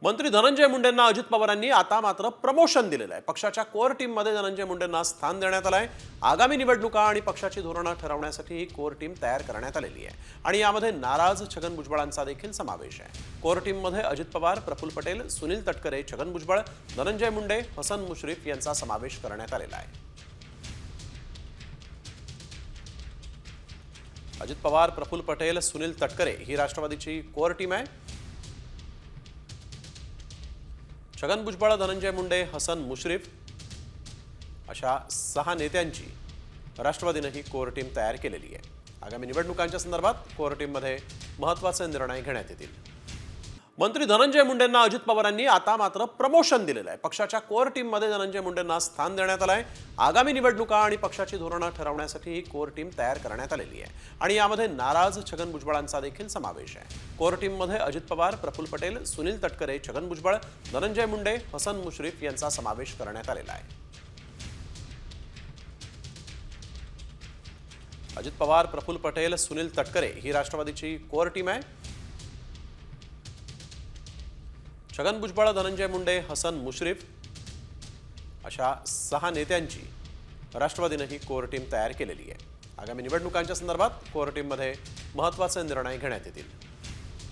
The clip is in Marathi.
मंत्री धनंजय मुंडेंना अजित पवारांनी आता मात्र प्रमोशन दिलेलं आहे। पक्षाच्या कोर टीममध्ये धनंजय मुंडेंना स्थान देण्यात आलं आहे। आगामी निवडणुका आणि पक्षाची धोरणं ठरवण्यासाठी ही कोर टीम तयार करण्यात आलेली आहे आणि यामध्ये नाराज छगन भुजबळांचा देखील समावेश आहे। कोर टीममध्ये अजित पवार, प्रफुल्ल पटेल, सुनील तटकरे, छगन भुजबळ, धनंजय मुंडे, हसन मुश्रीफ यांचा समावेश करण्यात आलेला आहे। अजित पवार, प्रफुल्ल पटेल, सुनील तटकरे ही राष्ट्रवादीची कोर टीम आहे। छगन भुजबळ, धनंजय मुंडे, हसन मुश्रीफ अशा 6 नेत्यांची राष्ट्रवादीने ही कोर टीम तयार केलेली आहे। आगामी निवडणुकांच्या संदर्भात कोर टीममध्ये महत्त्वाचे निर्णय घेण्यात येतील। मंत्री धनंजय मुंडेंना अजित पवारांनी आता मात्र प्रमोशन दिलेलं आहे। पक्षाच्या कोर टीममध्ये धनंजय मुंडेंना स्थान देण्यात आलं आहे। आगामी निवडणुका आणि पक्षाची धोरणं ठरवण्यासाठी ही कोर टीम तयार करण्यात आलेली आहे आणि यामध्ये नाराज छगन भुजबळांचा देखील समावेश आहे। कोर टीममध्ये अजित पवार, प्रफुल्ल पटेल, सुनील तटकरे, छगन भुजबळ, धनंजय मुंडे, हसन मुश्रीफ यांचा समावेश करण्यात आलेला आहे। अजित पवार, प्रफुल्ल पटेल, सुनील तटकरे ही राष्ट्रवादीची कोर टीम आहे। छगन भुजबळ, धनंजय मुंडे, हसन मुश्रीफ अशा 6 नेत्यांची राष्ट्रवादीने ही कोर टीम तयार केलेली आहे। आगामी निवडणुकांच्या संदर्भात कोर टीममध्ये महत्त्वाचे निर्णय घेण्यात येतील।